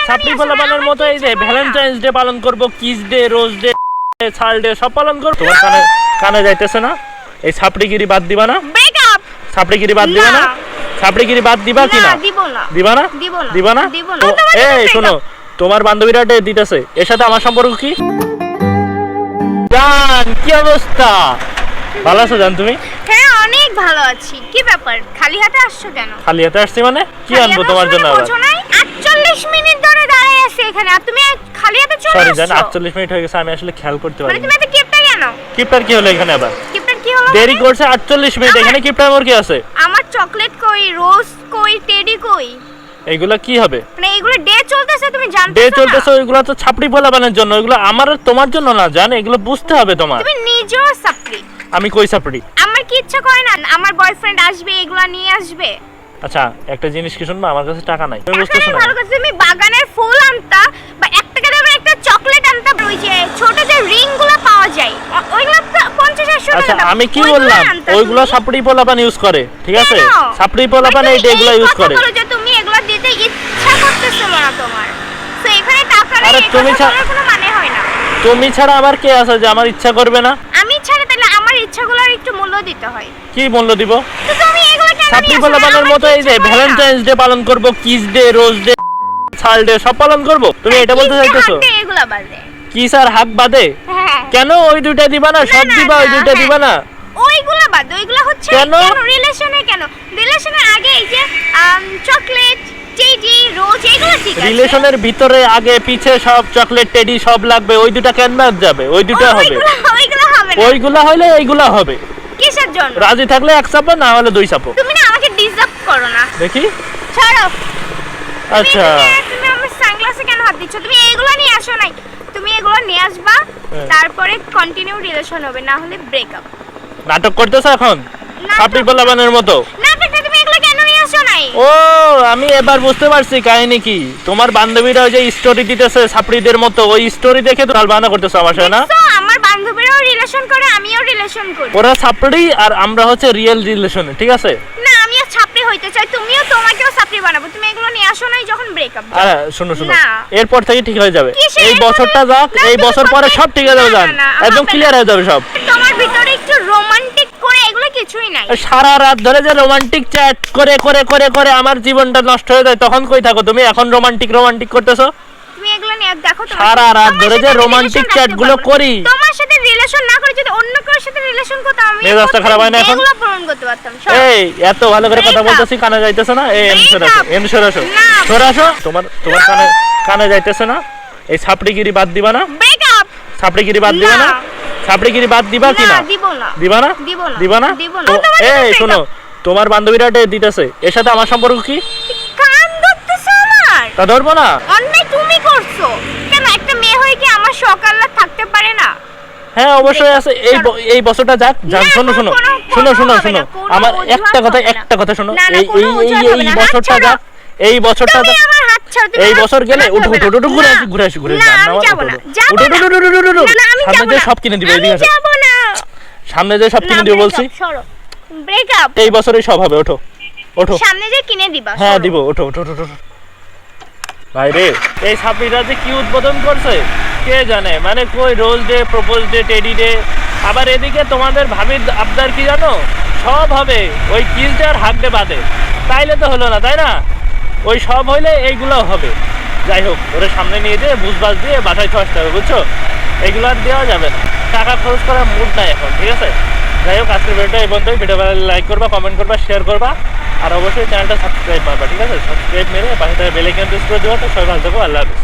সাপ্রি পোলাপানের মতো এই যে ভ্যালেন্টাইন্স ডে পালন করব, কিস ডে, রোজ ডে, সাল ডে সব পালন করব। তোমার কানে যাইতেছে না? এই সাপ্রিগিরি বাদ দিবা না? ব্রেকআপ। সাপ্রিগিরি বাদ দিবা না? সাপ্রিগিরি বাদ দিবা কি না? দিব না। দিবা না? দিবা না? এই শোনো, তোমার বান্ধবীরা ডে দিতেছে, এর সাথে আমার সম্পর্ক কি? জান কি অবস্থা? ভালো আছো জান তুমি? হ্যাঁ অনেক ভালো আছি। কি ব্যাপার খালি হাতে আসছো কেন? খালি হাতে আসছি মানে কি আনবো তোমার জন্য আবার? 48 মিনিট ধরে দাঁড়িয়ে আছি এখানে আর তুমি খালি হাতে চলে আসছো। সরি জান 48 মিনিট হয়ে গেছে, আমি আসলে খেয়াল করতে মানে পারিনি। তুমি এত কিপটা কেন? কিপটার কি হলো এখানে আবার? কিপটার কি হলো? দেরি করছে 48 মিনিট, এখানে কিপটার মোর কি আছে? আমার চকলেট কই, রোজ কই, টেডি কই? এইগুলা কি হবে? মানে এগুলো ডে চলতেছে তুমি জানতেছো না? ডে চলতেছে, ওইগুলা তো ছাপড়ি পোলাপানের জন্য, ওইগুলো আমার আর তোমার জন্য না জান, এগুলো বুঝতে হবে তোমার। তুমি নিজেও সাপ্রি। আমি কই ছাপড়ি? আমার কি ইচ্ছা করে না আমার বয়ফ্রেন্ড আসবে এগুলা নিয়ে আসবে? আচ্ছা একটা জিনিস কি শুনবা, আমার কাছে টাকা নাই, তুমি বুঝতেছো না? ভালো করে তুমি বাগানের ফুল আনতা বা 1 টাকা দামের একটা চকলেট আনতা, ওই যে ছোট যে রিংগুলো পাওয়া যায় ওইগুলো 50-100 টাকা। আচ্ছা আমি কি বললাম? ওইগুলো ছাপড়ি পোলাপান ইউজ করে, ঠিক আছে? ছাপড়ি পোলাপান এই ডেগুলো ইউজ করে। তুমি এগুলো দিতে ইচ্ছা করতেছিল না তোমার, তো এখানে টাকা নেই, আরে তুমি কোনো মানে হয় না। তুমি ছাড়া আবার কে আছে যে আমার ইচ্ছা করবে না? আমি ছাড়া তাহলে আমার ইচ্ছাগুলোর একটু মূল্য দিতে হয়। কি মূল্য দিব? তো তুমি এগুলো কেন ছাপড়ি নিয়ে আসো? পোলাপানের মতো এই যে ভ্যালেন্টাইন্স ডে পালন করব, কিস ডে, রোজ ডে, সাল ডে সব পালন করব, তুমি এটা বলতে চাইতেছো? এগুলো বাদে কিস আর হাক বাদে? হ্যাঁ কেন ওই দুইটা দিবা না? সব দিবা, ওই দুইটা দিবা না? ওইগুলো বাদ, ওইগুলো হচ্ছে কেন রিলেশনে, কেন রিলেশনের আগে এই যে চকলেট, টেডি, রোজ এগুলো ঠিক আছে। রিলেশনের ভিতরে আগে পিছে সব চকলেট, টেডি সব লাগবে, ওই দুইটা কেন বাদ যাবে? ওই দুইটা হবে, ওইগুলো হবে না। ওইগুলা হইলে এইগুলা হবে। কিসের জন্য? রাজি থাকলে এক চাপো, না হলে দুই চাপো। তুমি না আমাকে ডিজার্ভ করো না। দেখি। ছাড়ো। আচ্ছা তুমি আমার সানগ্লাসে কেন হাত দিচ্ছ? তুমি এগুলো নিয়ে আসো নাই, তুমি এগুলো নিয়ে আসবা, তারপরে কন্টিনিউ রিলেশন হবে, না হলে ব্রেকআপ। নাটক করতেছো এখন ছাপড়ি পোলাপানের মতো? নাটকটা তুমি এগুলো কেন নিয়ে আসো নাই? ও আমি এবার বুঝতে পারছি কাহিনী কি। তোমার বান্ধবীরা ওই যে স্টোরি দিতেছে ছাপড়িদের মতো, ওই স্টোরি দেখে তো আলবানা করতেছো আমার সাথে না? তো আমার বান্ধবীরাও রিলেশন করে, আমিও রিলেশন করি। ওরা ছাপড়ি আর আমরা হচ্ছে রিয়েল রিলেশনে, ঠিক আছে? না আমিও ছাপড়ি হইতে চাই, তুমিও তোমাকেও ছাপড়ি বানাবো। তুমি এগুলো নিয়ে আসো নাই যখন ব্রেকআপ। আরে শোনো শোনো, না। এরপর থেকে ঠিক হয়ে যাবে। কিসের এই বছরটা যাক, না, এই তুমি বছর পরে সব ঠিক হয়ে যাবে জান, একদম ক্লিয়ার হয়ে যাবে সব। তোমার ভিতরে একটু রোমান্টিক করে এগুলো কিছুই নাই। সারা রাত ধরে যে রোমান্টিক চ্যাট করে করে করে করে আমার জীবনটা নষ্ট হয়ে যায়, তখন কই থাকো তুমি? এখন রোমান্টিক রোমান্টিক করতেছো? তুমি এগুলো নিয়ে দেখো, সারা রাত ধরে যে রোমান্টিক চ্যাট গুলো করি, তোমার সাথে রিলেশন না করে যদি অন্য কারোর সাথে রিলেশন করতাম আমি মেজাজটা খারাপ হয় না এখন? এগুলো পূরণ করতে পারতাম। এই এত ভালো করে কথা বলতেছি, কানে যাইতেছে না? এই এমনি সরাসো, এমনি সরাসো, সরাসো। তোমার তোমার কানে কানে যাইতেছে না? এই ছাপড়িগিরি বাদ দিবা না? ব্রেকআপ। ছাপড়িগিরি বাদ দিবা না? ছাপড়িগিরি বাদ দিবা কি না? দিব না। দিবা না? দিবা না? এই শোনো, তোমার বান্ধবীরা ডে দিতেছে, এর সাথে আমার সম্পর্ক কি? কান ধরতেছো আমার? তা ধরবো না? অন্যায় তুমি করছো কেন? একটা মেয়ে হয়ে কি আমার সকাল থাকতে পারে না? হ্যাঁ অবশ্যই আছে। এই বছরটা যাক যাক। শোনো শোনো শোনো শোনো শোনো, আমার একটা কথা শোনো। এই বছরটা যাক, এই বছরটা যাক, এই বছর গেলে উঠো উঠো উঠো, ঘুরে আসি ঘুরে আসি ঘুরে আসি। উঠো উঠো উঠো উঠো উঠো, সামনে যে সব কিনে দিবে, এদিকে আসো, সামনে যে সব কিনে দিবে বলছি। ব্রেকআপ এই বছরই সব হবে, ওঠো ওঠো। সামনে যে কিনে দিবা। হ্যাঁ দিব, ওঠো ওঠো ওঠো। ভাই রে, এই ছাপড়িরা যে কি উদ্বোধন করছে কে জানে। মানে কই rose day, propose day, teddy day, আবার এদিকে তোমাদের ভাবির আবদার কি জানো? সব হবে ওই কিস ডে আর হাক ডে বাদে। তাইলে তো হলো না, তাই না? ওই সব হইলে এইগুলো হবে। যাই হোক, ওরে সামনে নিয়ে যেয়ে বুঝবাস দিয়ে বাসায় আসতে হবে, বুঝছো? এগুলো আর দেওয়া যাবে না, টাকা খরচ করার মুড নাই এখন, ঠিক আছে? যাই হোক, আজকের ভিডিওটা এই পর্যন্তই। ভিডিও ভালো লাইক করবা, কমেন্ট করবা, শেয়ার করবা, আর অবশ্যই চ্যানেলটা সাবস্ক্রাইব করবা, ঠিক আছে? সাবস্ক্রাইব মেরে পাশে বেল আইকন প্রেস করে দেওয়া। তো সবাই ভালো থাকো, আল্লাহ হাফেজ।